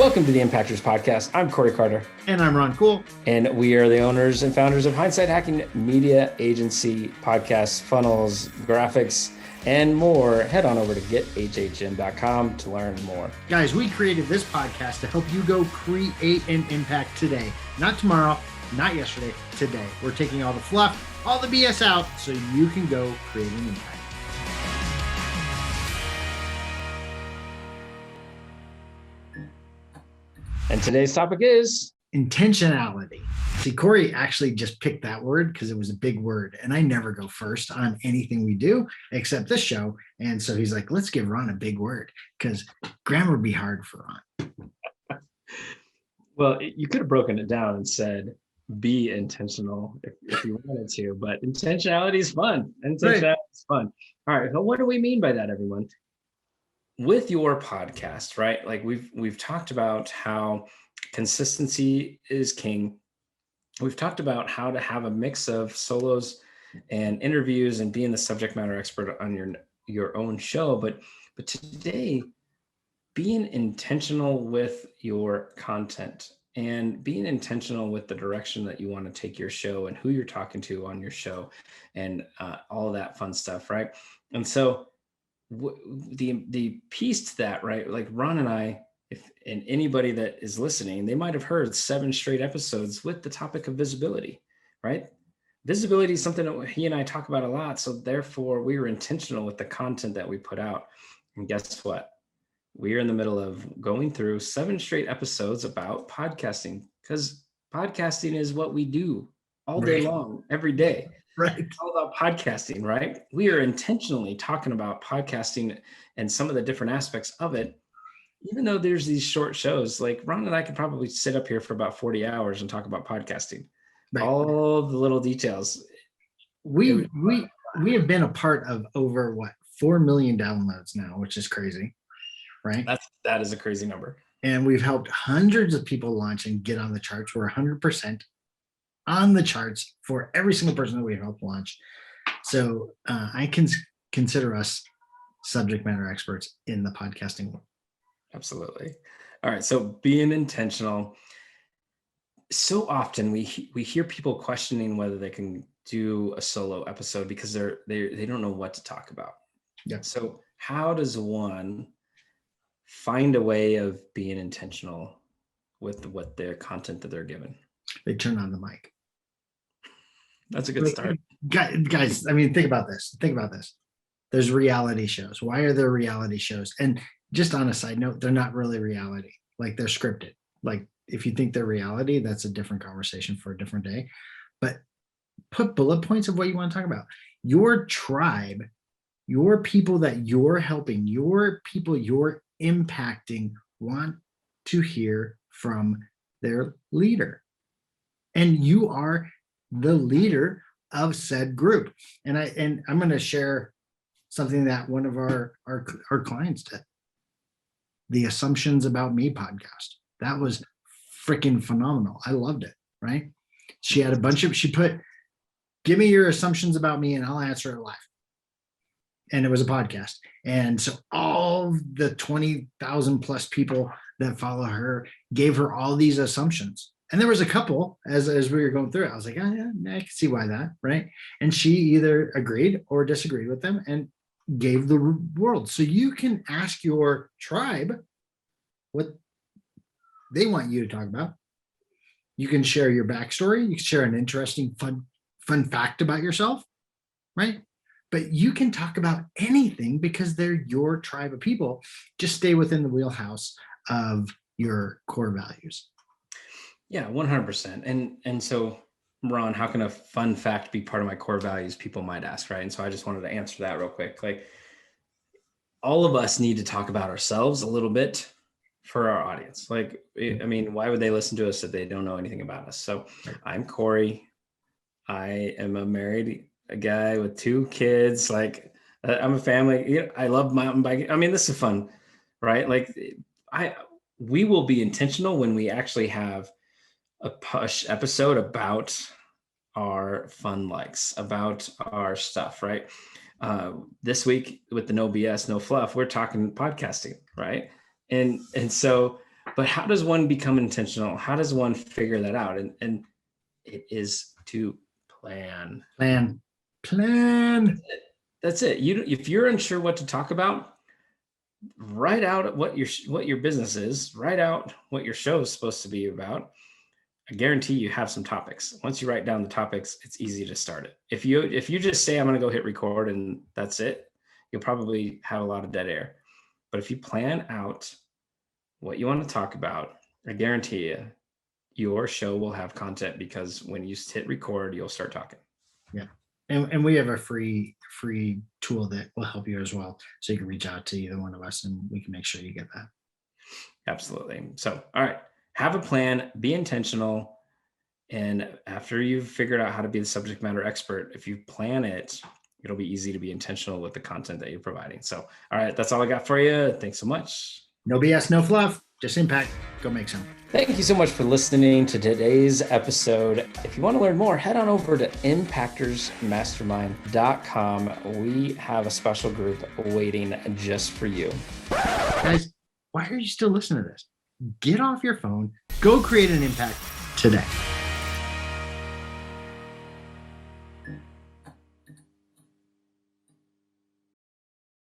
Welcome to the Impactors Podcast. I'm Corey Carter. And I'm Ron Cool. And we are the owners and founders of Hindsight HacKing Media, agency, podcasts, funnels, graphics, and more. Head on over to gethhm.com to learn more. Guys, we created this podcast to help you go create an impact today. Not tomorrow, not yesterday, today. We're taking all the fluff, all the BS out so you can go create an impact. And today's topic is intentionality. See, Corey actually just picked that word because it was a big word, and I never go first on anything we do except this show. And so he's like, let's give Ron a big word because grammar would be hard for Ron. Well, you could have broken it down and said, be intentional if you wanted to, but intentionality is fun. Intentionality is fun. All right. So what do we mean by that, everyone? With your podcast, right? Like we've talked about how consistency is king. We've talked about how to have a mix of solos and interviews and being the subject matter expert on your own show. But today, being intentional with your content and being intentional with the direction that you want to take your show and who you're talking to on your show and all that fun stuff, right? And so the piece to that, right? Like Ron and I, and anybody that is listening, they might have heard 7 straight episodes with the topic of visibility, right? Visibility is something that he and I talk about a lot. So therefore we were intentional with the content that we put out. And guess what? We are in the middle of going through 7 straight episodes about podcasting, because podcasting is what we do all day long, every day. Right. It's all about podcasting, right? We are intentionally talking about podcasting and some of the different aspects of it. Even though there's these short shows, like Ron and I could probably sit up here for about 40 hours and talk about podcasting, right. All the little details. We have been a part of over 4 million downloads now, which is crazy, right? That is a crazy number. And we've helped hundreds of people launch and get on the charts. We're 100% on the charts for every single person that we helped launch. So I can consider us subject matter experts in the podcasting world. Absolutely. All right. So being intentional. So often we hear people questioning whether they can do a solo episode because they don't know what to talk about. Yeah. So how does one find a way of being intentional with what their content that they're given? They turn on the mic. That's a good start. Guys, I mean, think about this. There's reality shows. Why are there reality shows? And just on a side note, they're not really reality. Like, they're scripted. Like, if you think they're reality, that's a different conversation for a different day. But put bullet points of what you want to talk about. Your tribe, your people that you're helping, your people you're impacting want to hear from their leader. And you are the leader of said group. And I'm going to share something that one of our clients did. The Assumptions About Me podcast. That was freaking phenomenal. I loved it, right? She had she put, give me your assumptions about me and I'll answer it live. And it was a podcast. And so all the 20,000 plus people that follow her gave her all these assumptions. And there was a couple as we were going through it. I was like, oh, yeah, I can see why that, right? And she either agreed or disagreed with them and gave the world. So you can ask your tribe what they want you to talk about. You can share your backstory. You can share an interesting, fun fact about yourself, right? But you can talk about anything because they're your tribe of people. Just stay within the wheelhouse of your core values. Yeah, 100%. And so, Ron, how can a fun fact be part of my core values? People might ask, right? And so I just wanted to answer that real quick. Like, all of us need to talk about ourselves a little bit for our audience. Like, I mean, why would they listen to us if they don't know anything about us? So I'm Corey. I am a married guy with 2 kids. Like, I'm a family. I love mountain biking. I mean, this is fun, right? Like, we will be intentional when we actually have a push episode about our fun likes, about our stuff, right? This week with the no BS, no fluff, we're talking podcasting, right? And so But how does one become intentional? How does one figure that out? And it is to plan. Plan. That's it. If you're unsure what to talk about, write out what your business is, write out what your show is supposed to be about. I guarantee you have some topics. Once you write down the topics, it's easy to start it. If you just say, I'm going to go hit record and that's it, you'll probably have a lot of dead air. But if you plan out what you want to talk about, I guarantee you your show will have content, because when you hit record, you'll start talking. Yeah. And we have a free tool that will help you as well. So you can reach out to either one of us and we can make sure you get that. Absolutely. So, all right, have a plan, be intentional. And after you've figured out how to be the subject matter expert, if you plan it, it'll be easy to be intentional with the content that you're providing. So, all right, that's all I got for you. Thanks so much. No BS, no fluff, just impact. Go make some. Thank you so much for listening to today's episode. If you want to learn more, head on over to impactorsmastermind.com. We have a special group waiting just for you. Guys, why are you still listening to this? Get off your phone, go create an impact today.